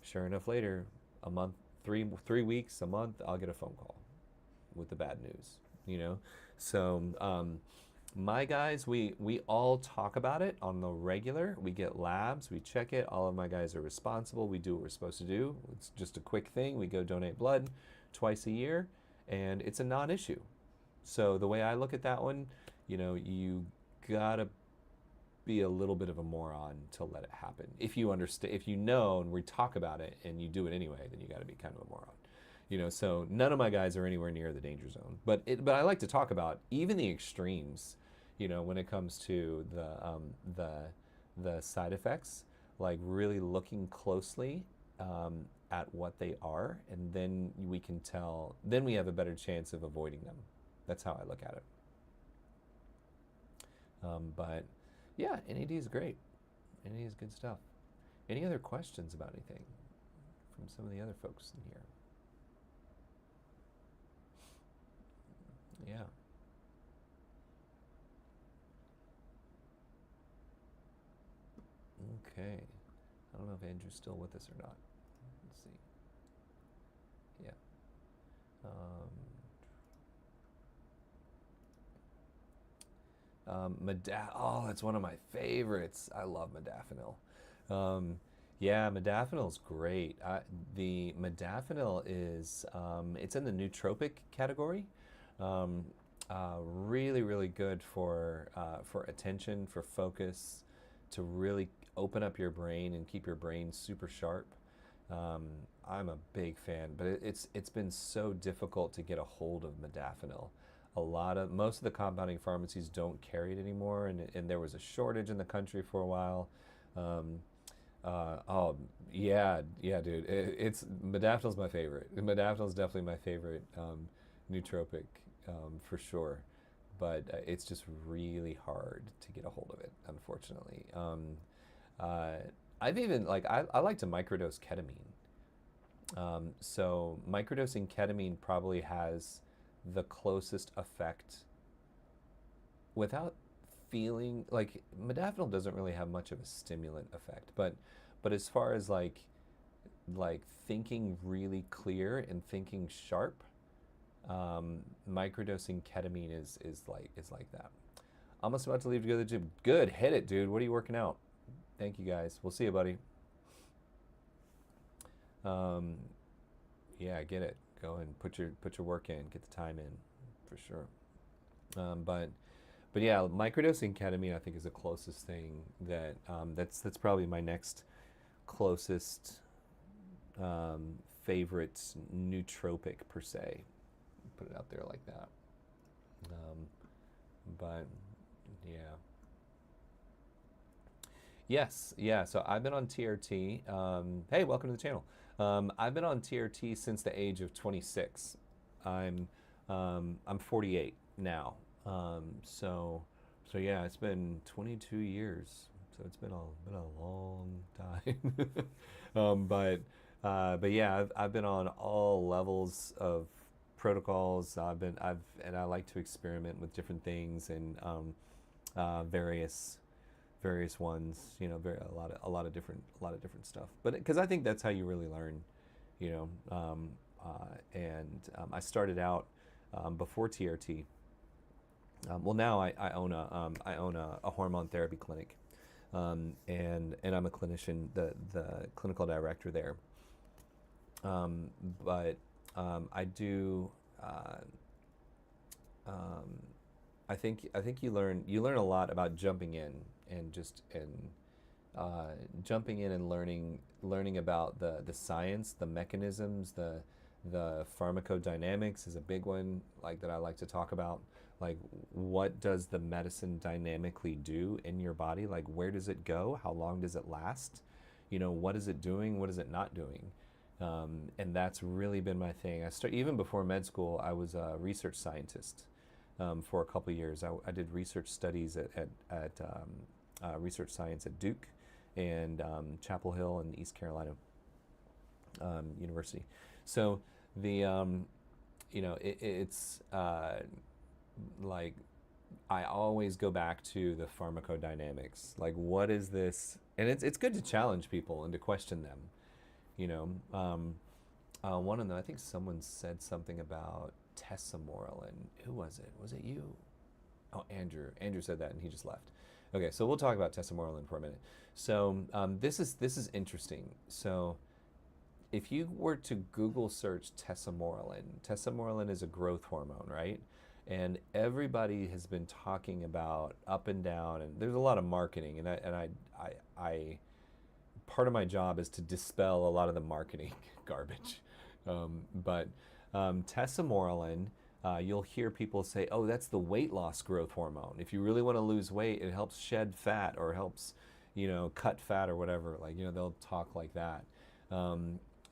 sure enough, later, a month, 3 weeks, a month, I'll get a phone call with the bad news, you know? So, my guys, we all talk about it on the regular. We get labs, we check it. All of my guys are responsible. We do what we're supposed to do. It's just a quick thing. We go donate blood twice a year, and it's a non-issue. So the way I look at that one, you know, you gotta be a little bit of a moron to let it happen. If you understand, if you know, and we talk about it, and you do it anyway, then you got to be kind of a moron. You know, so none of my guys are anywhere near the danger zone. But I like to talk about even the extremes. You know, when it comes to the side effects, like really looking closely at what they are, and then we can tell. Then we have a better chance of avoiding them. That's how I look at it. But yeah, NAD is great. NAD is good stuff. Any other questions about anything from some of the other folks in here? Yeah. Okay. I don't know if Andrew's still with us or not. Let's see. Yeah. Oh, that's one of my favorites. I love modafinil. Yeah, modafinil's great. The modafinil is, it's in the nootropic category. Really, really good for attention, for focus, to really open up your brain and keep your brain super sharp. I'm a big fan, but it's been so difficult to get a hold of modafinil. Most of the compounding pharmacies don't carry it anymore, and there was a shortage in the country for a while. Oh yeah, dude. It's modafinil's my favorite. Modafinil's definitely my favorite nootropic for sure, but it's just really hard to get a hold of it, unfortunately. I've even I like to microdose ketamine. So microdosing ketamine probably has the closest effect without feeling like modafinil doesn't really have much of a stimulant effect, but as far as like thinking really clear and thinking sharp, microdosing ketamine is like that. Almost about to leave to go to the gym. Good, hit it, dude. What are you working out? Thank you guys. We'll see you, buddy. Yeah, get it. Go and put your work in. Get the time in, for sure. But yeah, microdosing ketamine I think is the closest thing that that's probably my next closest favorite nootropic per se. Put it out there like that. But yeah. Yes, yeah. So I've been on TRT. Hey, welcome to the channel. I've been on TRT since the age of 26. I'm 48 now. So yeah, it's been 22 years. So it's been a long time. But yeah, I've been on all levels of protocols. And I like to experiment with different things and various ones, you know, a lot of different stuff. But because I think that's how you really learn, you know. I started out before TRT. Well, now I own a hormone therapy clinic, and I'm a clinician, the clinical director there. But I do. I think you learn a lot about jumping in and jumping in and learning about the science, the mechanisms, the pharmacodynamics is a big one, like that I like to talk about. Like, what does the medicine dynamically do in your body? Like, where does it go? How long does it last? You know, what is it doing? What is it not doing? And that's really been my thing. Even before med school, I was a research scientist for a couple of years. I did research studies at research science at Duke and Chapel Hill in East Carolina. University. So the it's like I always go back to the pharmacodynamics. Like, what is this? And it's good to challenge people and to question them. You know, one of them, I think someone said something about tesamorelin. Who was it? Was it you? Oh, Andrew. Andrew said that, and he just left. Okay, so we'll talk about tesamorelin for a minute. So this is interesting. So if you were to Google search tesamorelin is a growth hormone, right? And everybody has been talking about up and down, and there's a lot of marketing, and I part of my job is to dispel a lot of the marketing garbage. But tesamorelin, you'll hear people say, "Oh, that's the weight loss growth hormone. If you really want to lose weight, it helps shed fat or helps, cut fat or whatever." Like, they'll talk like that.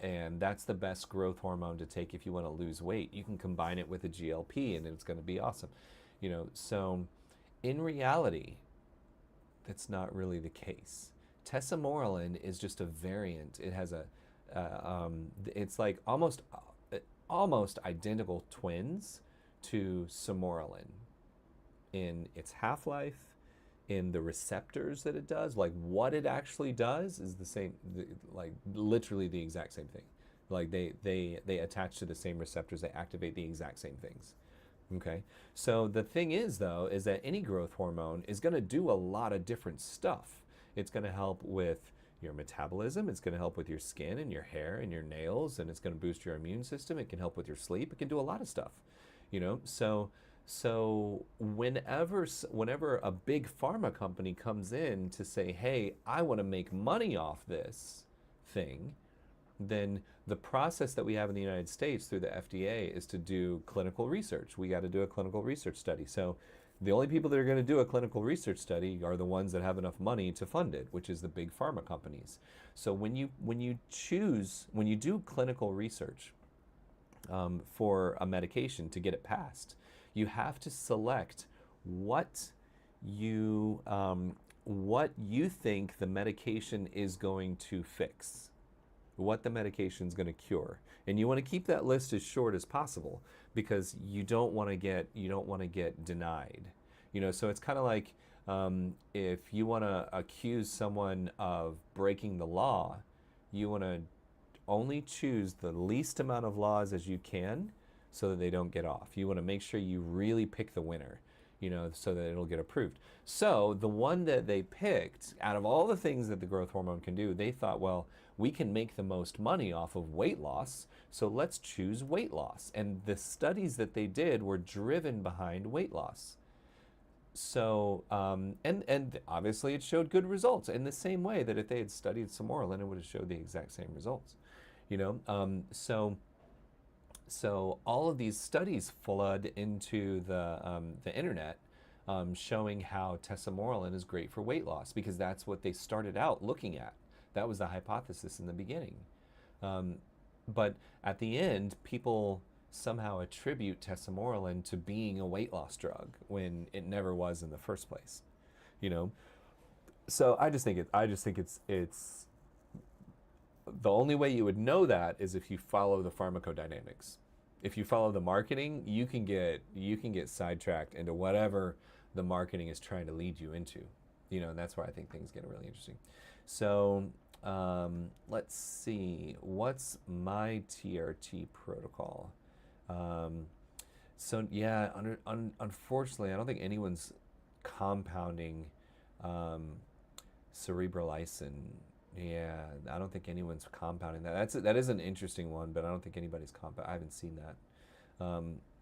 And that's the best growth hormone to take if you want to lose weight. You can combine it with a GLP and it's going to be awesome. So in reality, that's not really the case. Tesamorelin is just a variant. It has it's like almost identical twins to sermorelin in its half-life, in the receptors that it does. Like, what it actually does is the same, like literally the exact same thing. Like they attach to the same receptors, they activate the exact same things. Okay, so the thing is though, is that any growth hormone is going to do a lot of different stuff. It's going to help with your metabolism, it's going to help with your skin and your hair and your nails, and it's going to boost your immune system, it can help with your sleep, it can do a lot of stuff. So whenever a big pharma company comes in to say, "Hey, I want to make money off this thing," then the process that we have in the United States through the FDA is to do clinical research. We got to do a clinical research study. So the only people that are going to do a clinical research study are the ones that have enough money to fund it, which is the big pharma companies. So when you do clinical research for a medication to get it passed, you have to select what you think the medication is going to fix, what the medication is going to cure, and you want to keep that list as short as possible because you don't want to get denied. So it's kind of like if you want to accuse someone of breaking the law, you want to only choose the least amount of laws as you can so that they don't get off. You want to make sure you really pick the winner, so that it'll get approved. So the one that they picked, out of all the things that the growth hormone can do, they thought, well, we can make the most money off of weight loss, so let's choose weight loss. And the studies that they did were driven behind weight loss. So, and obviously it showed good results in the same way that if they had studied sermorelin, it would have showed the exact same results. So all of these studies flood into the internet, showing how tesamorelin is great for weight loss because that's what they started out looking at. That was the hypothesis in the beginning. But at the end, people somehow attribute tesamorelin to being a weight loss drug when it never was in the first place. So I just think it's the only way you would know that is if you follow the pharmacodynamics. If you follow the marketing, you can get sidetracked into whatever the marketing is trying to lead you into. And that's where I think things get really interesting. So let's see, what's my TRT protocol? So yeah, unfortunately, I don't think anyone's compounding cerebrolysin. Yeah, I don't think anyone's compounding that. That is an interesting one, but I don't think anybody's compound. I haven't seen that.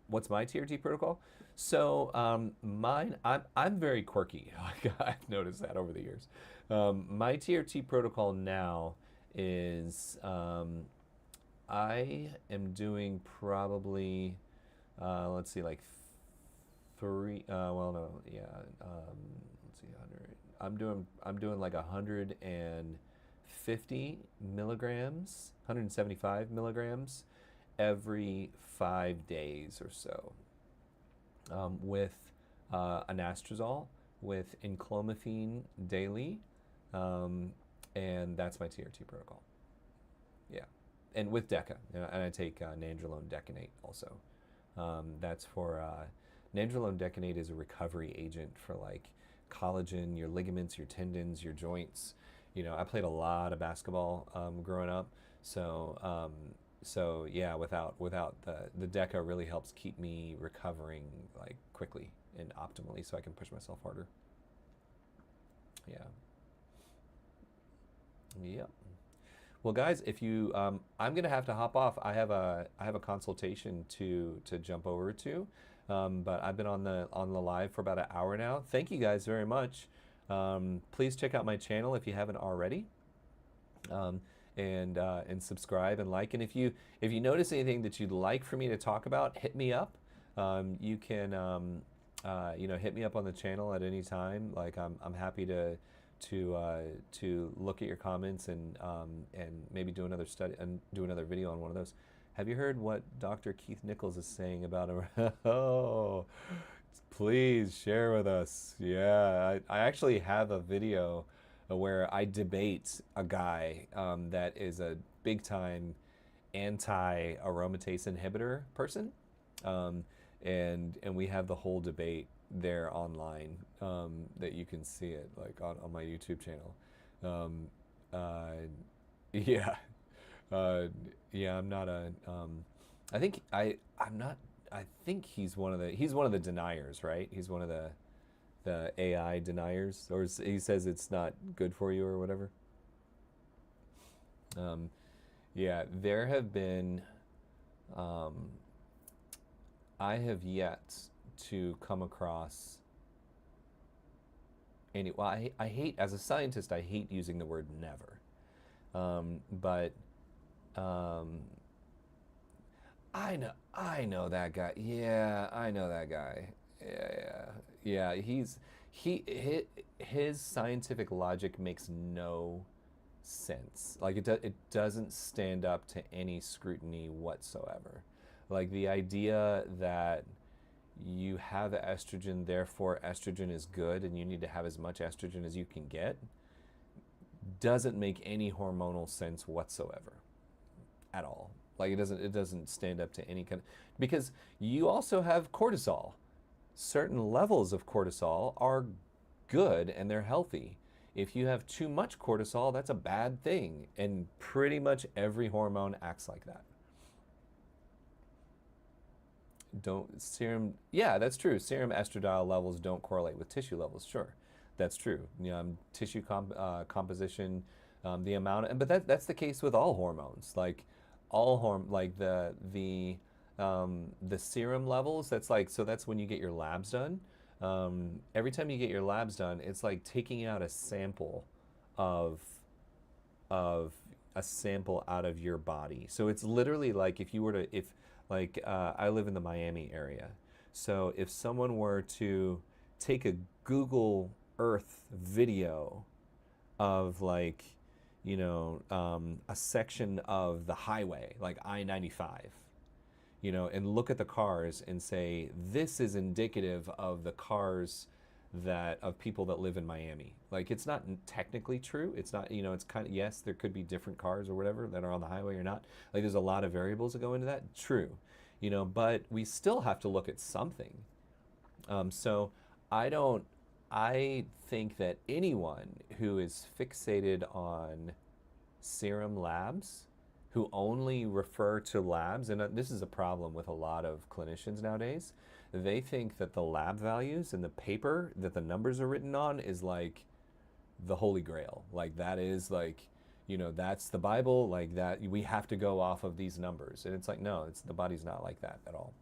What's my TRT protocol? So mine, I'm very quirky. I've noticed that over the years. My TRT protocol now is I am doing probably let's see, like three. Well, no, yeah. Let's see, 100. I'm doing like 150 milligrams, 175 milligrams every 5 days or so, with anastrozole, with enclomiphene daily, and that's my TRT protocol. Yeah. and with DECA, and I take nandrolone decanate also. That's for nandrolone decanate is a recovery agent for like collagen, your ligaments, your tendons, your joints. I played a lot of basketball growing up, so so yeah, without the DECA really helps keep me recovering like quickly and optimally, so I can push myself harder. Yeah. Yep. Well, guys, if you, I'm gonna have to hop off. I have a consultation to jump over to, but I've been on the live for about an hour now. Thank you guys very much. Please check out my channel if you haven't already, and subscribe and like. And if you notice anything that you'd like for me to talk about, hit me up. You can hit me up on the channel at any time. Like I'm happy to look at your comments and maybe do another study and do another video on one of those. Have you heard what Dr. Keith Nichols is saying about a oh, please share with us. Yeah, I actually have a video where I debate a guy that is a big time anti-aromatase inhibitor person, and we have the whole debate there online, that you can see it like on my YouTube channel. Um, yeah, yeah. I'm not a. I think I'm not. I think he's one of the deniers, right? He's one of the AI deniers, or he says it's not good for you or whatever. Um, yeah, there have been. Um, I have yet to come across any. Well, I hate, as a scientist, I hate using the word never. But um, I know that guy. Yeah, I know that guy. Yeah. His scientific logic makes no sense. Like it doesn't stand up to any scrutiny whatsoever. Like the idea that you have estrogen, therefore estrogen is good, and you need to have as much estrogen as you can get, doesn't make any hormonal sense whatsoever, at all. Like it doesn't stand up to any kind of, because you also have cortisol. Certain levels of cortisol are good and they're healthy. If you have too much cortisol, that's a bad thing, and pretty much every hormone acts like that. Don't serum, yeah, that's true. Serum estradiol levels don't correlate with tissue levels. Sure, that's true. Tissue composition, the amount, but that's the case with all hormones. Like like the serum levels. That's like, so that's when you get your labs done. Every time you get your labs done, it's like taking out a sample of a sample out of your body. So it's literally like if you were to, if like I live in the Miami area. So if someone were to take a Google Earth video of like, a section of the highway, like I-95, and look at the cars and say, this is indicative of the cars of people that live in Miami. Like, it's not technically true. It's not, it's kind of, yes, there could be different cars or whatever that are on the highway or not. Like, there's a lot of variables that go into that. True. But we still have to look at something. So I think that anyone who is fixated on serum labs, who only refer to labs, and this is a problem with a lot of clinicians nowadays, they think that the lab values and the paper that the numbers are written on is like the holy grail. Like that is like, that's the Bible, like that we have to go off of these numbers. And it's like, no, the body's not like that at all.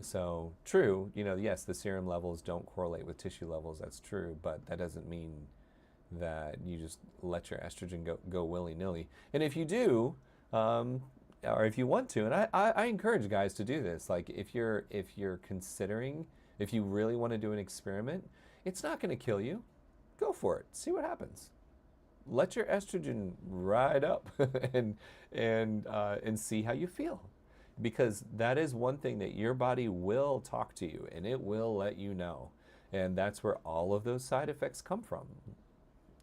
So true, yes, the serum levels don't correlate with tissue levels. That's true, but that doesn't mean that you just let your estrogen go willy-nilly. And if you do, or if you want to, and I encourage guys to do this, like if you're considering, if you really want to do an experiment, it's not going to kill you. Go for it. See what happens. Let your estrogen ride up and see how you feel. Because that is one thing that your body will talk to you, and it will let you know. And that's where all of those side effects come from.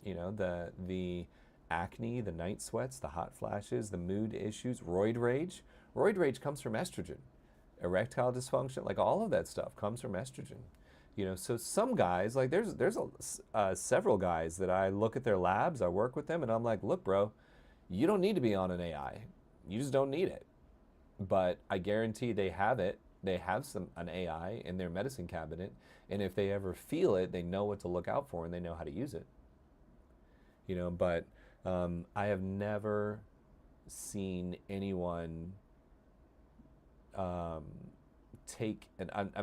The acne, the night sweats, the hot flashes, the mood issues, roid rage. Roid rage comes from estrogen. Erectile dysfunction, like all of that stuff comes from estrogen. So some guys, like several guys that I look at their labs, I work with them, and I'm like, look, bro, you don't need to be on an AI. You just don't need it. But I guarantee they have it. They have an AI in their medicine cabinet, and if they ever feel it, they know what to look out for and they know how to use it. But I have never seen anyone I've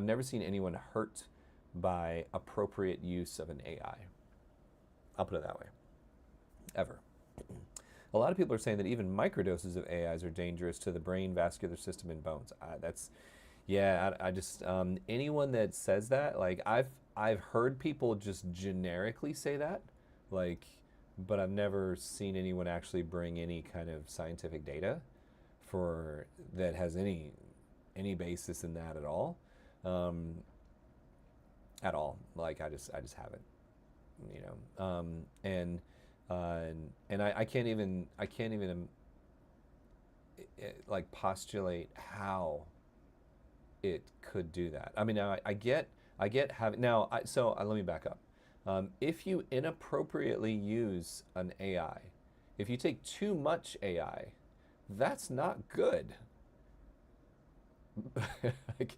never seen anyone hurt by appropriate use of an AI. I'll put it that way. Ever. A lot of people are saying that even microdoses of AIs are dangerous to the brain, vascular system, and bones. I just anyone that says that, like I've heard people just generically say that, like, but I've never seen anyone actually bring any kind of scientific data for that has any basis in that at all. At all. Like I just haven't, and I can't even like postulate how it could do that. I mean, I get having now. Let me back up. If you inappropriately use an AI, if you take too much AI, that's not good. Like,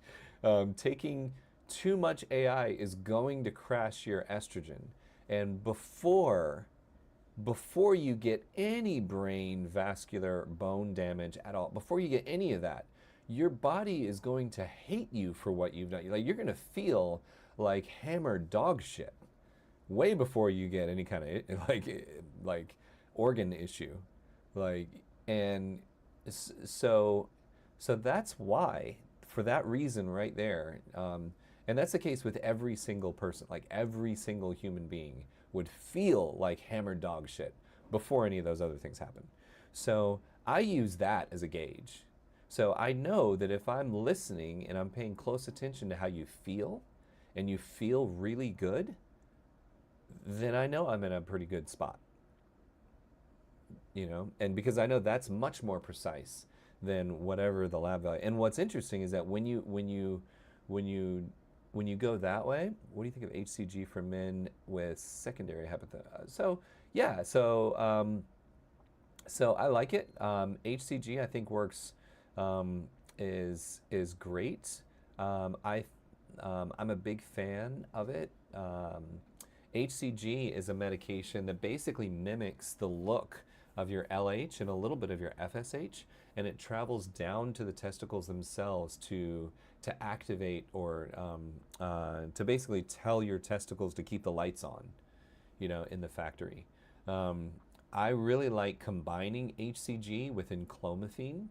taking too much AI is going to crash your estrogen. And before you get any brain, vascular, bone damage at all, before you get any of that, your body is going to hate you for what you've done. Like, you're going to feel like hammered dog shit way before you get any kind of like organ issue. And so that's why, for that reason right there, and that's the case with every single person. Like, every single human being would feel like hammered dog shit before any of those other things happen. So I use that as a gauge. So I know that if I'm listening and I'm paying close attention to how you feel, and you feel really good, then I know I'm in a pretty good spot. And because I know that's much more precise than whatever the lab value. And what's interesting is that when you go that way, what do you think of HCG for men with secondary hepatitis? So I like it. HCG I think works, is great. I'm a big fan of it. HCG is a medication that basically mimics the look of your LH and a little bit of your FSH, and it travels down to the testicles themselves to activate or to basically tell your testicles to keep the lights on, in the factory. I really like combining HCG with enclomiphene,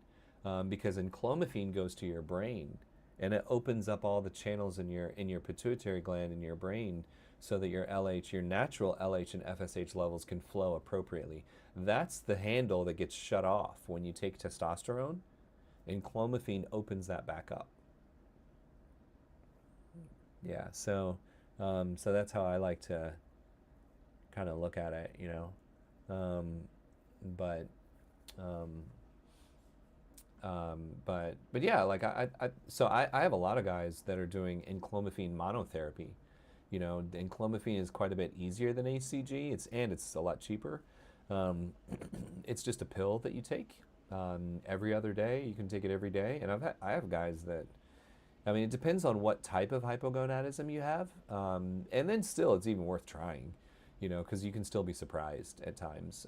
because enclomiphene goes to your brain and it opens up all the channels in your pituitary gland in your brain, so that your LH, your natural LH and FSH levels can flow appropriately. That's the handle that gets shut off when you take testosterone, and clomiphene opens that back up. Yeah, so that's how I like to kind of look at it, but yeah, like I have a lot of guys that are doing enclomiphene monotherapy. Enclomiphene is quite a bit easier than HCG. It's a lot cheaper. It's just a pill that you take every other day. You can take it every day. And I have guys that, I mean, it depends on what type of hypogonadism you have. And then still, it's even worth trying, because you can still be surprised at times.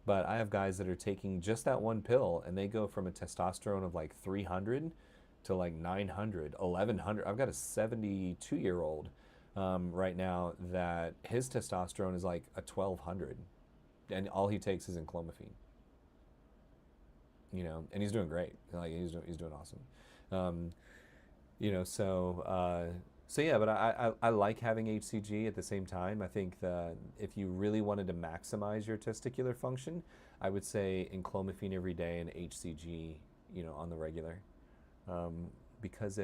But I have guys that are taking just that one pill, and they go from a testosterone of like 300 to like 900, 1100. I've got a 72-year-old right now that his testosterone is like a 1200, and all he takes is enclomiphene. And he's doing great. Like, he's doing awesome. So yeah, but I like having HCG at the same time. I think that if you really wanted to maximize your testicular function, I would say enclomiphene every day and HCG, on the regular, because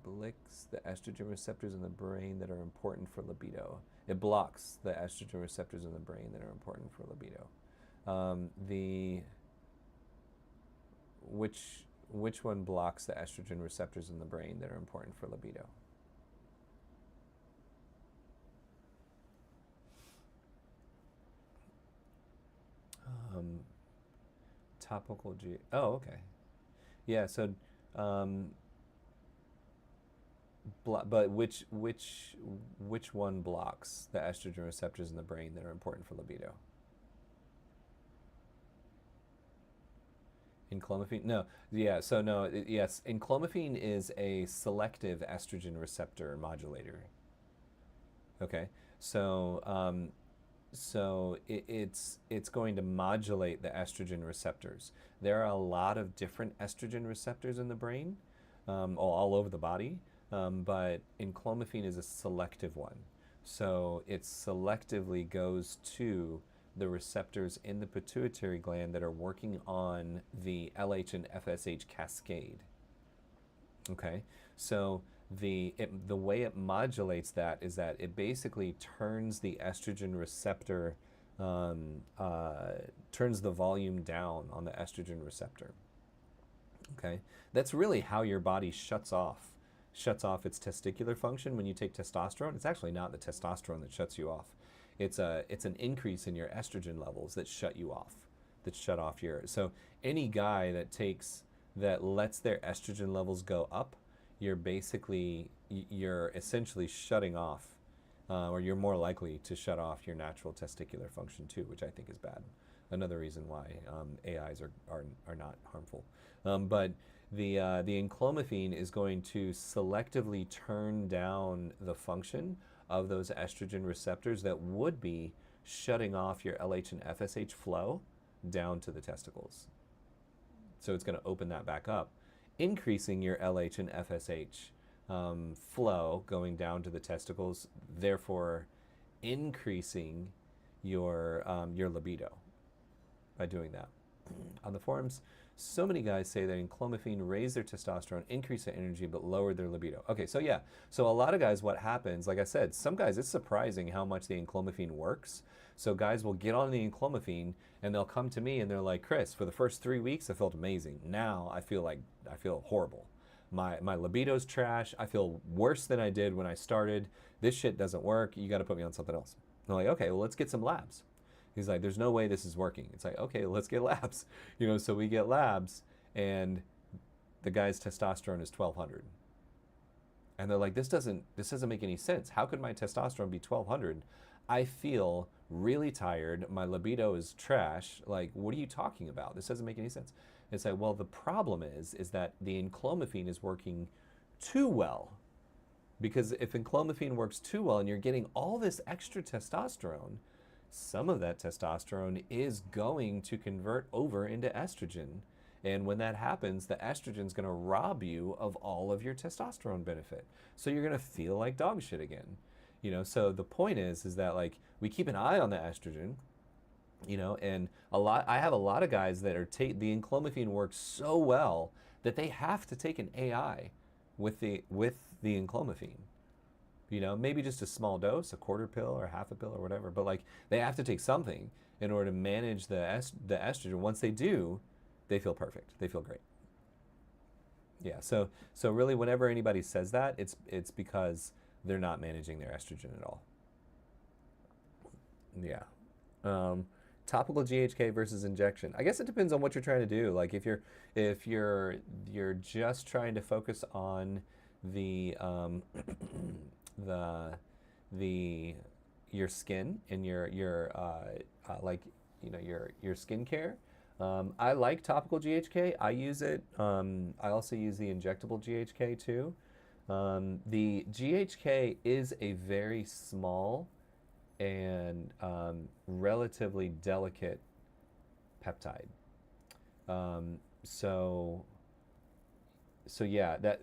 blocks the estrogen receptors in the brain that are important for libido. It blocks the estrogen receptors in the brain that are important for libido. The which one blocks the estrogen receptors in the brain that are important for libido? Topical G. Oh, okay. Yeah. So, um, but which one blocks the estrogen receptors in the brain that are important for libido? Enclomiphene? No. Yeah. So no. Yes. Enclomiphene is a selective estrogen receptor modulator. Okay. So it's going to modulate the estrogen receptors. There are a lot of different estrogen receptors in the brain, all over the body, but enclomiphene is a selective one. So it selectively goes to the receptors in the pituitary gland that are working on the LH and FSH cascade. Okay, so the way it modulates that is that it basically turns the estrogen receptor, turns the volume down on the estrogen receptor. Okay, that's really how your body shuts off its testicular function when you take testosterone. It's actually not the testosterone that shuts you off. It's an increase in your estrogen levels that shut you off, that shut off your. So any guy that lets their estrogen levels go up, you're essentially shutting off, or you're more likely to shut off your natural testicular function too, which I think is bad. Another reason why AIs are not harmful. But the enclomiphene is going to selectively turn down the function of those estrogen receptors that would be shutting off your LH and FSH flow down to the testicles. So it's going to open that back up, increasing your LH and FSH flow going down to the testicles, therefore increasing your libido by doing that. On the forums, so many guys say that enclomiphene raised their testosterone, increased their energy, but lowered their libido. Okay, so yeah, so a lot of guys, what happens, like I said, some guys, it's surprising how much the enclomiphene works. So guys will get on the enclomiphene and they'll come to me and they're like, Chris, for the first 3 weeks, I felt amazing. Now I feel horrible. My libido's trash. I feel worse than I did when I started. This shit doesn't work. You got to put me on something else. I'm like, okay, well, let's get some labs. He's like, there's no way this is working. It's like, okay, let's get labs. So we get labs and the guy's testosterone is 1200. And they're like, this doesn't make any sense. How could my testosterone be 1200? I feel really tired. My libido is trash. Like, what are you talking about? This doesn't make any sense. It's like, well, the problem is that the enclomiphene is working too well. Because if enclomiphene works too well and you're getting all this extra testosterone, some of that testosterone is going to convert over into estrogen. And when that happens, the estrogen is going to rob you of all of your testosterone benefit. So you're going to feel like dog shit again. So the point is that like we keep an eye on the estrogen, and I have a lot of guys that are the enclomiphene works so well that they have to take an AI with the enclomiphene. Maybe just a small dose, a quarter pill or half a pill or whatever, but like they have to take something in order to manage the estrogen. Once they do, they feel perfect. They feel great. Yeah. So really, whenever anybody says that, it's because they're not managing their estrogen at all. Yeah. Topical GHK versus injection. I guess it depends on what you're trying to do. Like if you're just trying to focus on the your skin and your skincare. I like topical GHK. I use it. I also use the injectable GHK too. The GHK is a very small and relatively delicate peptide. So yeah, that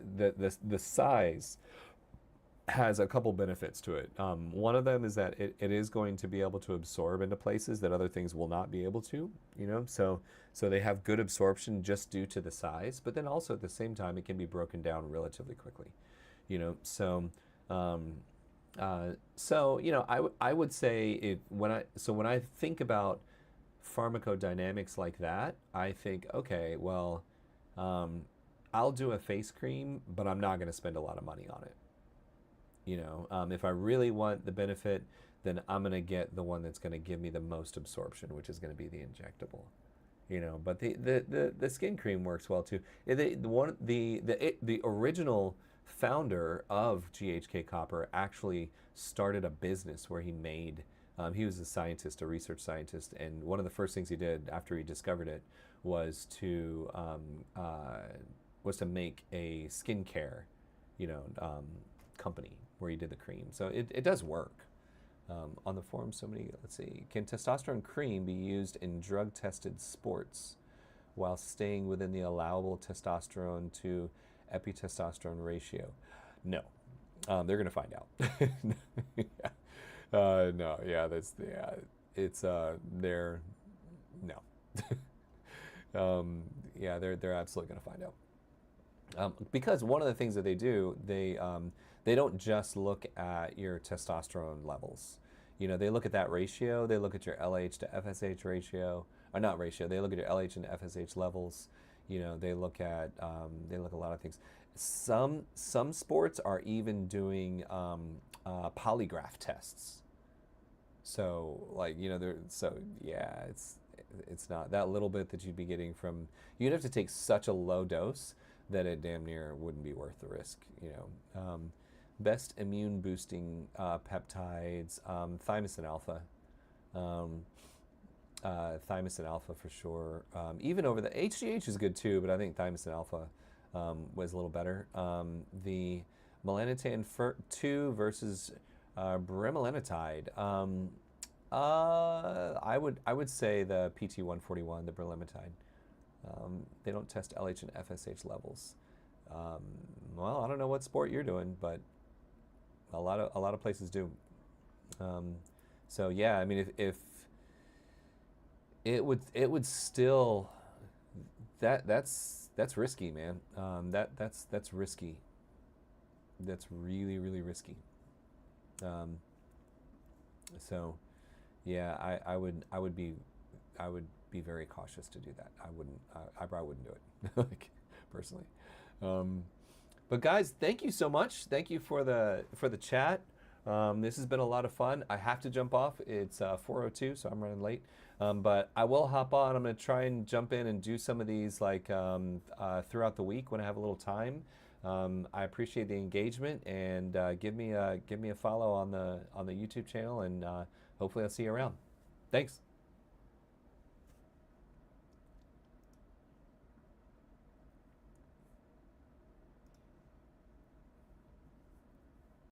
the size has a couple benefits to it. One of them is that it is going to be able to absorb into places that other things will not be able to, so they have good absorption just due to the size, but then also at the same time it can be broken down relatively quickly. you know. So you know, I would say when I think about pharmacodynamics like that, I think, okay, well, um, I'll do a face cream, but I'm not going to spend a lot of money on it. You know, if I really want the benefit, then I'm going to get the one that's going to give me the most absorption, which is going to be the injectable. You know, but the skin cream works well too. The original founder of GHK Copper actually started a business where he made. He was a scientist, a research scientist, and one of the first things he did after he discovered it was was to make a skincare, you know, company where he did the cream. So it does work. On the forum, let's see, can testosterone cream be used in drug-tested sports while staying within the allowable testosterone to epitestosterone ratio? No. They're going to find out. Yeah. No, yeah, it's, they're, no. Yeah, they're absolutely going to find out. Because one of the things that they do, they don't just look at your testosterone levels. You know, they look at that ratio. They look at your LH to FSH ratio, or not ratio. They look at your LH and FSH levels. You know, they look at a lot of things. Some sports are even doing polygraph tests. So like, you know, yeah, it's not that little bit that you'd be getting from. You'd have to take such a low dose that it damn near wouldn't be worth the risk. You know. Best immune boosting peptides, thymosin alpha. Thymosin alpha for sure. Even over the HGH is good too, but I think thymosin alpha was a little better. The melanotan 2 versus bremelanotide. I would say the PT141, the bremelanotide. They don't test LH and FSH levels. Well, I don't know what sport you're doing, but a lot of places do. So yeah, I mean, if it would still that's risky, man. That's risky. That's really really risky. So yeah, I would be very cautious to do that. I probably wouldn't do it, like, personally. But guys, thank you so much. Thank you for the chat. This has been a lot of fun. I have to jump off. It's 4:02, so I'm running late. But I will hop on. I'm going to try and jump in and do some of these like throughout the week when I have a little time. I appreciate the engagement, and give me a follow on the YouTube channel, and hopefully I'll see you around. Thanks.